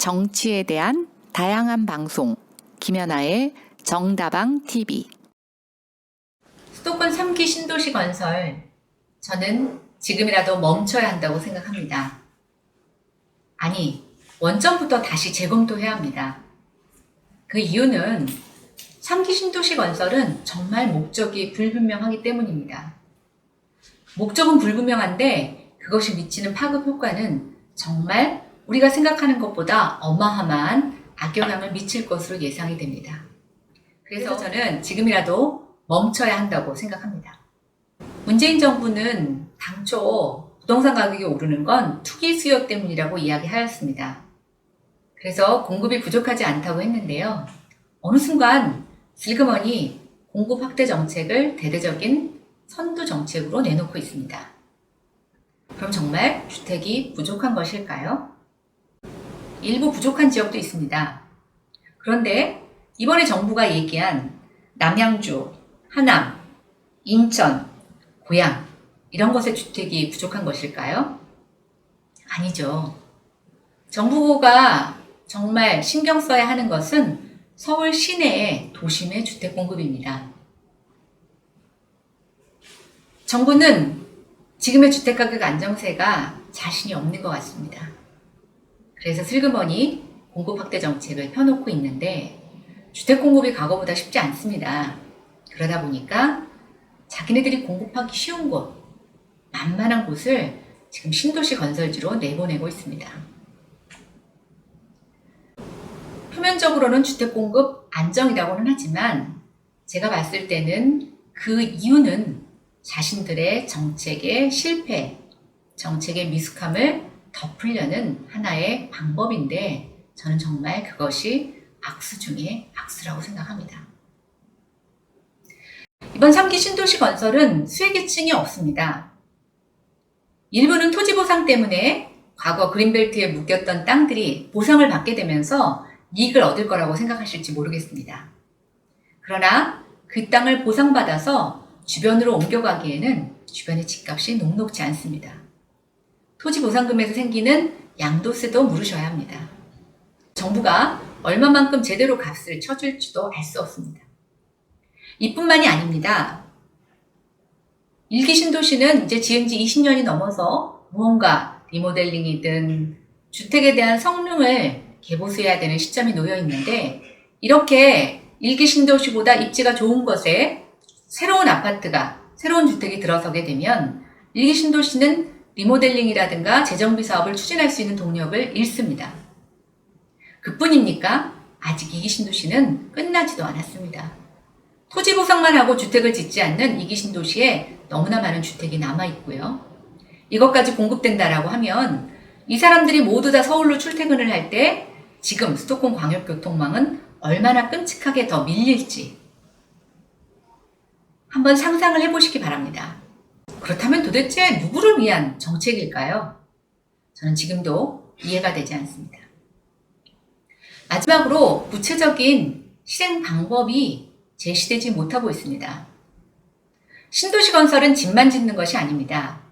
정치에 대한 다양한 방송, 김연아의 정다방 TV. 수도권 3기 신도시 건설, 저는 지금이라도 멈춰야 한다고 생각합니다. 아니, 원점부터 다시 재검토해야 합니다. 그 이유는 3기 신도시 건설은 정말 목적이 불분명하기 때문입니다. 목적은 불분명한데 그것이 미치는 파급 효과는 정말 우리가 생각하는 것보다 어마어마한 악영향을 미칠 것으로 예상이 됩니다. 그래서 저는 지금이라도 멈춰야 한다고 생각합니다. 문재인 정부는 당초 부동산 가격이 오르는 건 투기 수요 때문이라고 이야기하였습니다. 그래서 공급이 부족하지 않다고 했는데요. 어느 순간 슬그머니 공급 확대 정책을 대대적인 선두 정책으로 내놓고 있습니다. 그럼 정말 주택이 부족한 것일까요? 일부 부족한 지역도 있습니다. 그런데 이번에 정부가 얘기한 남양주, 하남, 인천, 고양 이런 곳의 주택이 부족한 것일까요? 아니죠. 정부가 정말 신경 써야 하는 것은 서울 시내의 도심의 주택 공급입니다. 정부는 지금의 주택가격 안정세가 자신이 없는 것 같습니다. 그래서 슬그머니 공급 확대 정책을 펴놓고 있는데 주택 공급이 과거보다 쉽지 않습니다. 그러다 보니까 자기네들이 공급하기 쉬운 곳, 만만한 곳을 지금 신도시 건설지로 내보내고 있습니다. 표면적으로는 주택 공급 안정이라고는 하지만 제가 봤을 때는 그 이유는 자신들의 정책의 실패, 정책의 미숙함을 덮으려는 하나의 방법인데 저는 정말 그것이 악수 중에 악수라고 생각합니다. 이번 3기 신도시 건설은 수혜계층이 없습니다. 일부는 토지 보상 때문에 과거 그린벨트에 묶였던 땅들이 보상을 받게 되면서 이익을 얻을 거라고 생각하실지 모르겠습니다. 그러나 그 땅을 보상받아서 주변으로 옮겨가기에는 주변의 집값이 녹록지 않습니다. 토지 보상금에서 생기는 양도세도 물으셔야 합니다. 정부가 얼마만큼 제대로 값을 쳐줄지도 알 수 없습니다. 이뿐만이 아닙니다. 1기 신도시는 이제 지은 지 20년이 넘어서 무언가 리모델링이든 주택에 대한 성능을 개보수해야 되는 시점이 놓여 있는데 이렇게 1기 신도시보다 입지가 좋은 곳에 새로운 아파트가, 새로운 주택이 들어서게 되면 1기 신도시는 리모델링이라든가 재정비 사업을 추진할 수 있는 동력을 잃습니다. 그뿐입니까? 아직 2기 신도시는 끝나지도 않았습니다. 토지 보상만 하고 주택을 짓지 않는 2기 신도시에 너무나 많은 주택이 남아있고요. 이것까지 공급된다라고 하면 이 사람들이 모두 다 서울로 출퇴근을 할 때 지금 수도권 광역교통망은 얼마나 끔찍하게 더 밀릴지 한번 상상을 해보시기 바랍니다. 그렇다면 도대체 누구를 위한 정책일까요? 저는 지금도 이해가 되지 않습니다. 마지막으로 구체적인 실행 방법이 제시되지 못하고 있습니다. 신도시 건설은 집만 짓는 것이 아닙니다.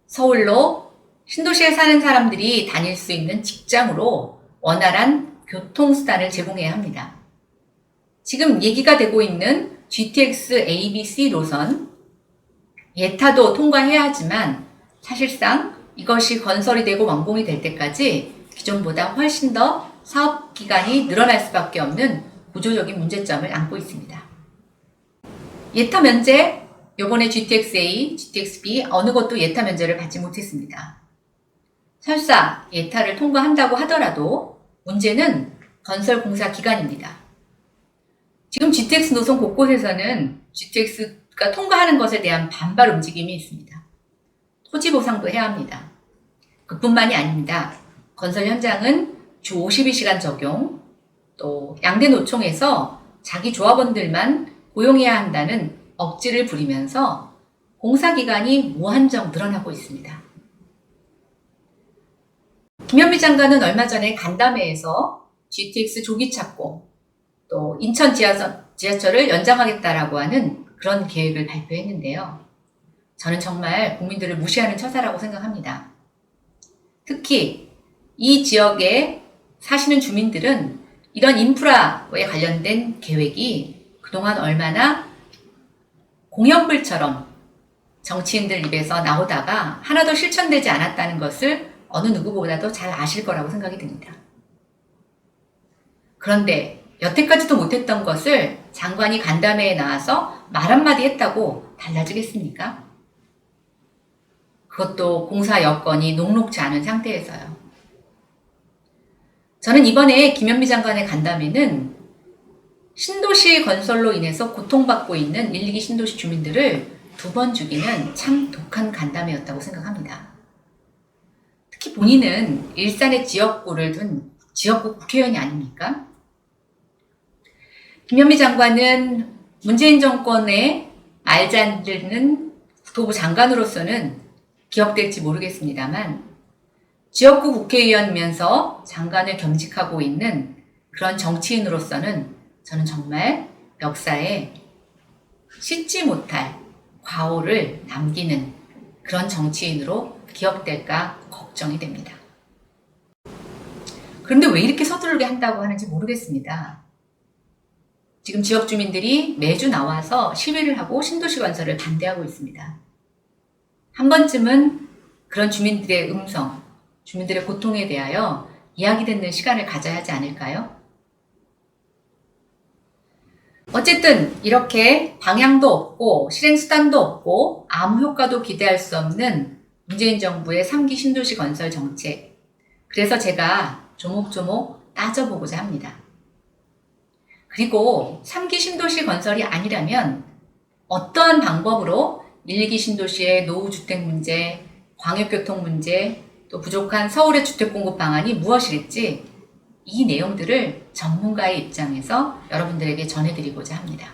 서울로 신도시에 사는 사람들이 다닐 수 있는 직장으로 원활한 교통수단을 제공해야 합니다. 지금 얘기가 되고 있는 GTX ABC 노선, 예타도 통과해야 하지만 사실상 이것이 건설이 되고 완공이 될 때까지 기존보다 훨씬 더 사업 기간이 늘어날 수밖에 없는 구조적인 문제점을 안고 있습니다. 예타 면제, 요번에 GTX-A, GTX-B 어느 것도 예타 면제를 받지 못했습니다. 설사 예타를 통과한다고 하더라도 문제는 건설 공사 기간입니다. 지금 GTX 노선 곳곳에서는 GTX가 통과하는 것에 대한 반발 움직임이 있습니다. 토지 보상도 해야 합니다. 그뿐만이 아닙니다. 건설 현장은 주 52시간 적용, 또 양대 노총에서 자기 조합원들만 고용해야 한다는 억지를 부리면서 공사 기간이 무한정 늘어나고 있습니다. 김현미 장관은 얼마 전에 간담회에서 GTX 조기 착공, 또 인천 지하철을 연장하겠다라고 하는 그런 계획을 발표했는데요. 저는 정말 국민들을 무시하는 처사라고 생각합니다. 특히 이 지역에 사시는 주민들은 이런 인프라에 관련된 계획이 그동안 얼마나 공연불처럼 정치인들 입에서 나오다가 하나도 실천되지 않았다는 것을 어느 누구보다도 잘 아실 거라고 생각이 듭니다. 그런데 여태까지도 못했던 것을 장관이 간담회에 나와서 말 한마디 했다고 달라지겠습니까? 그것도 공사 여건이 녹록지 않은 상태에서요. 저는 이번에 김현미 장관의 간담회는 신도시 건설로 인해서 고통받고 있는 1, 2기 신도시 주민들을 2번 죽이는 참 독한 간담회였다고 생각합니다. 특히 본인은 일산의 지역구를 둔 지역구 국회의원이 아닙니까? 김현미 장관은 문재인 정권의 말지 안 듣는 국토부 장관으로서는 기억될지 모르겠습니다만 지역구 국회의원이면서 장관을 겸직하고 있는 그런 정치인으로서는 저는 정말 역사에 씻지 못할 과오를 남기는 그런 정치인으로 기억될까 걱정이 됩니다. 그런데 왜 이렇게 서두르게 한다고 하는지 모르겠습니다. 지금 지역 주민들이 매주 나와서 시위를 하고 신도시 건설을 반대하고 있습니다. 한 번쯤은 그런 주민들의 음성, 주민들의 고통에 대하여 이야기 듣는 시간을 가져야 하지 않을까요? 어쨌든 이렇게 방향도 없고 실행 수단도 없고 아무 효과도 기대할 수 없는 문재인 정부의 3기 신도시 건설 정책. 그래서 제가 조목조목 따져보고자 합니다. 그리고 3기 신도시 건설이 아니라면 어떠한 방법으로 1, 2기 신도시의 노후주택 문제, 광역교통 문제, 또 부족한 서울의 주택 공급 방안이 무엇일지 이 내용들을 전문가의 입장에서 여러분들에게 전해드리고자 합니다.